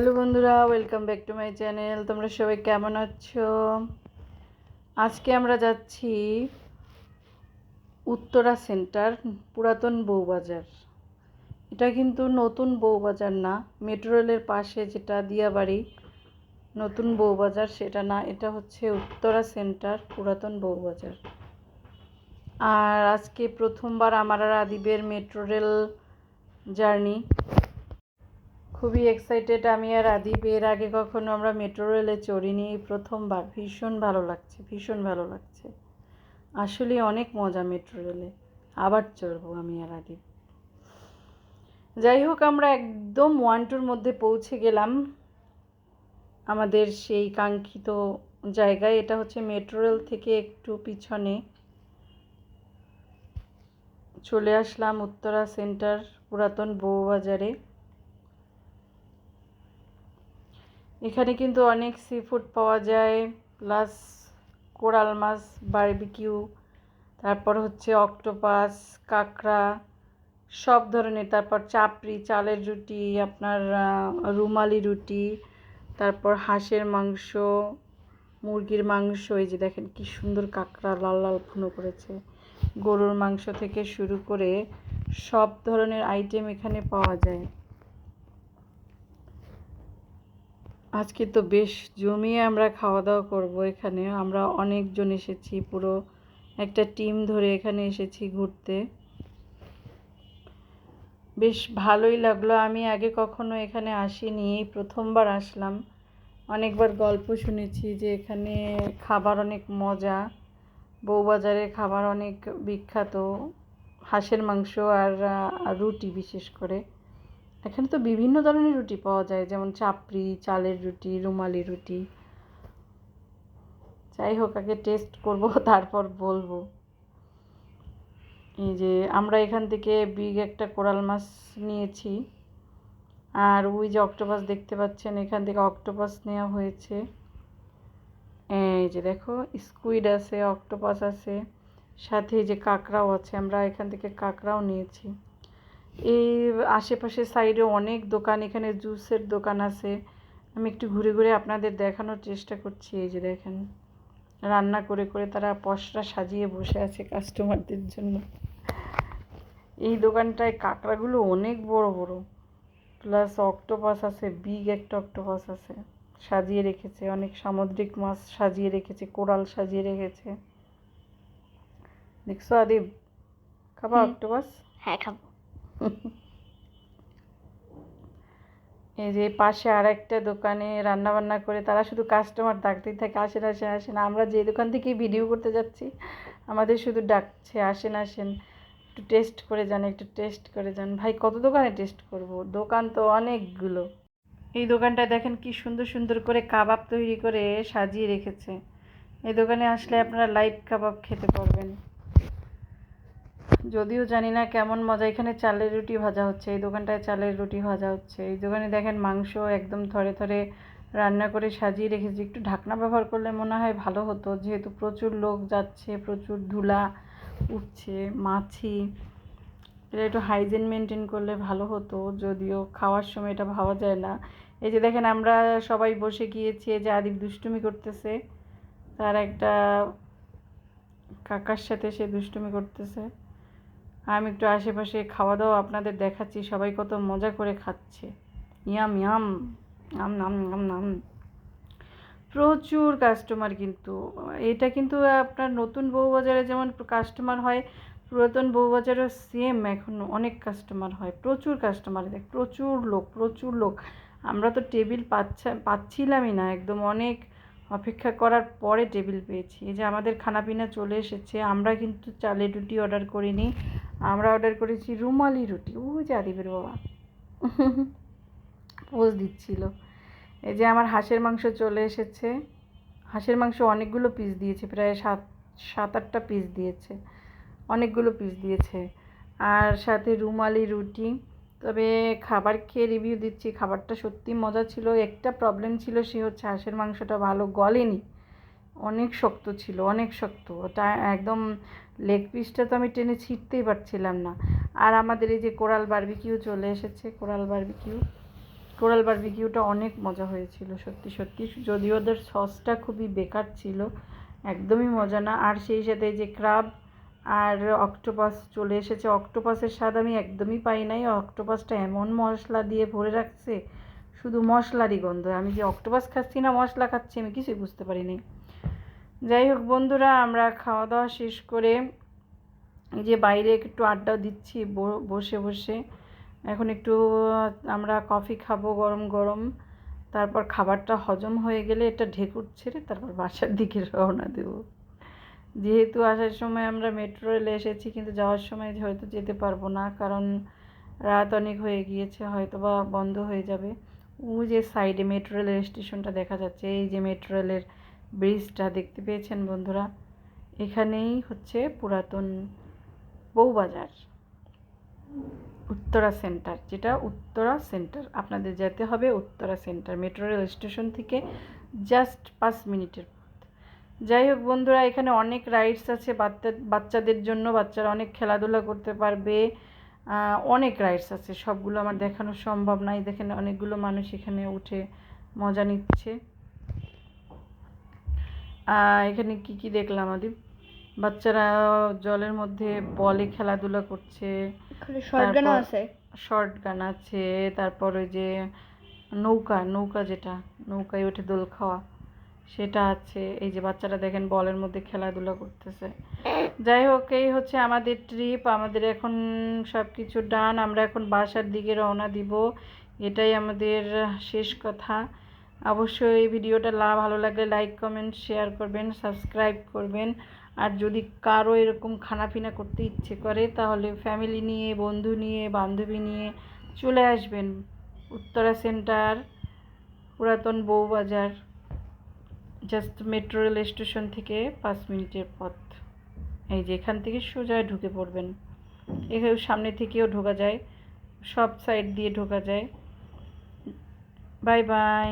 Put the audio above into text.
Hello বন্ধুরা, welcome back to my channel. তোমরা সবাই কেমন আছো? আজকে আমরা যাচ্ছি উত্তরা সেন্টার, পুরাতন বউবাজার। এটা কিন্তু নতুন বউবাজার না, মেট্রো রেলের পাশে যেটা দিয়াবাড়ি নতুন বউবাজার সেটা না, এটা হচ্ছে উত্তরা সেন্টার, পুরাতন বউবাজার। আর আজকে প্রথমবার আমার আর আদিবের মেট্রো রেল জার্নি। খুবই এক্সাইটেড আমি আর আদিব। এর আগে কখনো আমরা মেট্রো রেলে চড়িনি, প্রথমবার। ভীষণ ভালো লাগছে, ভীষণ ভালো লাগছে। আসলে অনেক মজা মেট্রো রেলে। আবার চড়বো আমি আর আদিব। যাই হোক, আমরা একদম 1-2-র মধ্যে পৌঁছে গেলাম আমাদের সেই কাঙ্ক্ষিত জায়গায়। এটা হচ্ছে মেট্রো রেল থেকে একটু পিছনে। চলে আসলাম উত্তরা সেন্টার, পুরাতন বউবাজারে। এখানে কিন্তু অনেক সি ফুড পাওয়া যায়, প্লাস কোরাল মাছ, বারবিকিউ, তারপর হচ্ছে অক্টোপাস, কাঁকড়া, সব ধরনের। তারপর চাপড়ি, চালের রুটি, আপনার রুমালি রুটি, তারপর হাঁসের মাংস, মুরগির মাংস। এই যে দেখেন কি সুন্দর কাঁকড়া লাল লাল ভুনো করেছে। গরুর মাংস থেকে শুরু করে সব ধরনের আইটেম এখানে পাওয়া যায়। আজকে তো বেশ জমিয়ে আমরা খাওয়া দাওয়া করবো এখানে। আমরা অনেকজন এসেছি, পুরো একটা টিম ধরে এখানে এসেছি ঘুরতে। বেশ ভালোই লাগলো। আমি আগে কখনো এখানে আসিনি, এই প্রথমবার আসলাম। অনেকবার গল্প শুনেছি যে এখানে খাবার অনেক মজা, বউবাজারের খাবার অনেক বিখ্যাত, হাঁসের মাংস আর রুটি বিশেষ করে। এখানে তো বিভিন্ন ধরনের রুটি পাওয়া যায়, যেমন চাপড়ি, চালের রুটি, রুমালি রুটি। যাই হোক, আগে টেস্ট করব তারপর বলবো। এই যে আমরা এখান থেকে বিগ একটা কোরাল মাছ নিয়েছি, আর ওই যে অক্টোপাস দেখতে পাচ্ছেন, এখান থেকে অক্টোপাস নেওয়া হয়েছে। এই যে দেখো, স্কুইড আছে, অক্টোপাস আছে, সাথে যে কাঁকড়াও আছে। আমরা এখান থেকে কাঁকড়াও নিয়েছি। এই আশেপাশে সাইডে অনেক দোকান, এখানে জুসের দোকান আছে। আমি একটু ঘুরে ঘুরে আপনাদের দেখানোর চেষ্টা করছি। এই যে দেখেন, রান্না করে করে তারা পসরা সাজিয়ে বসে আছে কাস্টমারদের জন্য। এই দোকানটায় কাঁকড়াগুলো অনেক বড় বড়, প্লাস অক্টোপাস আছে, বিগ একটা অক্টোপাস আছে, সাজিয়ে রেখেছে। অনেক সামুদ্রিক মাছ সাজিয়ে রেখেছে, কোরাল সাজিয়ে রেখেছে। দেখছো আদিব, খাবা অক্টোপাস? হ্যাঁ, খাবো। এই যে পাশে আর একটা দোকানে রান্না বান্না করে তারা শুধু কাস্টমার ডাকতেই থাকে, আসেন আসেন আসেন। আমরা যে দোকান থেকে ভিডিও করতে যাচ্ছি, আমাদের শুধু ডাকছে, আসেন আসেন, একটু টেস্ট করে যান, একটু টেস্ট করে যান। ভাই কত দোকানে টেস্ট করব, দোকান তো অনেকগুলো। এই দোকানটায় দেখেন কি সুন্দর সুন্দর করে কাবাব তৈরি করে সাজিয়ে রেখেছে। এই দোকানে আসলে আপনারা লাইভ কাবাব খেতে পারবেন। যদিও জানি না কেমন মজা। এখানে চালের রুটি ভাজা হচ্ছে, এই দোকানটায় চালের রুটি ভাজা হচ্ছে। এই দোকানে দেখেন মাংস একদম থরে থরে রান্না করে সাজিয়ে রেখেছি। একটু ঢাকনা ব্যবহার করলে মনে হয় ভালো হতো, যেহেতু প্রচুর লোক যাচ্ছে, প্রচুর ধুলা উঠছে, মাছি। এটা একটু হাইজিন মেনটেন করলে ভালো হতো, যদিও খাওয়ার সময় এটা ভাবা যায় না। এই যে দেখেন, আমরা সবাই বসে গিয়েছি। যে আদিব দুষ্টুমি করতেছে, তার একটা কাকার সাথে সে দুষ্টুমি করতেছে। আমি একটু আশেপাশে খাওয়া দাওয়া আপনাদের দেখাচ্ছি, সবাই কত মজা করে খাচ্ছে। ইয়াম ইয়াম, নাম নাম নাম নাম। প্রচুর কাস্টমার কিন্তু। এটা কিন্তু আপনার নতুন বউবাজারে যেমন কাস্টমার হয়, পুরাতন বউবাজারেও সেম এখন অনেক কাস্টমার হয়। প্রচুর কাস্টমার, দেখ প্রচুর লোক, প্রচুর লোক। আমরা তো টেবিল পাচ্ছিলামই না, একদম অনেক অপেক্ষা করার পরে টেবিল পেয়েছি। এই যে আমাদের খানাপিনা চলে এসেছে। আমরা কিন্তু চালের রুটি অর্ডার করিনি, আমরা অর্ডার করেছি রুমালি রুটি। ওই যে আদিবের বাবা পোজ দিচ্ছিল। এই যে আমার হাঁসের মাংস চলে এসেছে। হাঁসের মাংস অনেকগুলো পিস দিয়েছে, প্রায় 7-8টা পিস দিয়েছে, অনেকগুলো পিস দিয়েছে। আর সাথে রুমালি রুটি। তবে খাবার খেয়ে রিভিউ দিচ্ছি, খাবারটা সত্যি মজা ছিল। একটা প্রবলেম ছিল, সে হচ্ছে হাঁসের মাংসটা ভালো গলেনি, অনেক শক্ত ছিল, অনেক শক্ত। ওটা একদম লেগ পিসটা তো আমি টেনে ছিঁড়তেই পারছিলাম না। আর আমাদের এই যে কোরাল বারবিকিউ চলে এসেছে, কোরাল বারবিকিউ। কোরাল বারবিকিউটা অনেক মজা হয়েছিল সত্যি সত্যি, যদিও ওদের সসটা খুবই বেকার ছিল, একদমই মজা না। আর সেই সাথে যে ক্রাব আর অক্টোপাস চলে এসেছে, অক্টোপাসের স্বাদ আমি একদমই পাই নাই। অক্টোপাসটা এমন মশলা দিয়ে ভরে রাখছে, শুধু মশলারই গন্ধ। আমি যে অক্টোপাস খাচ্ছি না মশলা খাচ্ছি আমি কিছুই বুঝতে পারিনি। যাই হোক বন্ধুরা, আমরা খাওয়া দাওয়া শেষ করে এই যে বাইরে একটু আড্ডা দিচ্ছি বসে বসে। এখন একটু আমরা কফি খাবো গরম গরম, তারপর খাবারটা হজম হয়ে গেলে এটা ঢেকুর ছেড়ে তারপর বাসার দিকে রওনা দেব। যেহেতু আসার সময় আমরা মেট্রো রেলে এসেছি, কিন্তু যাওয়ার সময় হয়তো যেতে পারবো না, কারণ রাত অনেক হয়ে গিয়েছে, হয়তো বা বন্ধ হয়ে যাবে। ওই যে সাইডে মেট্রো রেলের স্টেশনটা দেখা যাচ্ছে, এই যে মেট্রো রেলের ব্রিজটা দেখতে পেয়েছেন বন্ধুরা, এখানেই হচ্ছে পুরাতন বউবাজার, উত্তরা সেন্টার, যেটা উত্তরা সেন্টার। আপনাদের যেতে হবে Uttara centre, metro rail station থেকে জাস্ট 5 মিনিটের পথ। যাই হোক বন্ধুরা, এখানে অনেক রাইডস আছে বাচ্চাদের জন্য, বাচ্চারা অনেক খেলাধুলা করতে পারবে, অনেক রাইডস আছে, সবগুলো আমার দেখানো সম্ভব নয়। দেখেন অনেকগুলো মানুষ এখানে উঠে মজা নিচ্ছে। এখানে কি কি দেখলাম আদিব, বাচ্চারা জলের মধ্যে বলে খেলাধুলা করছে, শর্ট গান আছে, তারপর ওই যে নৌকা যেটা নৌকায় উঠে দোল খাওয়া সেটা আছে। এই যে বাচ্চারা দেখেন বলের মধ্যে খেলাধুলা করতেছে। যাই হোক, এই হচ্ছে আমাদের ট্রিপ, আমাদের এখন সব কিছু ডান, আমরা এখন বাসার দিকে রওনা দিব, এটাই আমাদের শেষ কথা। অবশ্যই এই ভিডিওটা ভালো লাগলে লাইক কমেন্ট শেয়ার করবেন, সাবস্ক্রাইব করবেন। আর যদি কারো এরকম খানাপিনা করতে ইচ্ছে করে তাহলে ফ্যামিলি নিয়ে, বন্ধু নিয়ে, বান্ধবী নিয়ে চলে আসবেন উত্তরা সেন্টার, পুরাতন Bowbazar, just metro rail station থেকে 5 মিনিটের পথ। এই যে এখান থেকে সোজা ঢুকে পড়বেন, এখানে সামনে থেকেও ঢোকা যায়, সব সাইড দিয়ে ঢোকা যায়। Bye bye.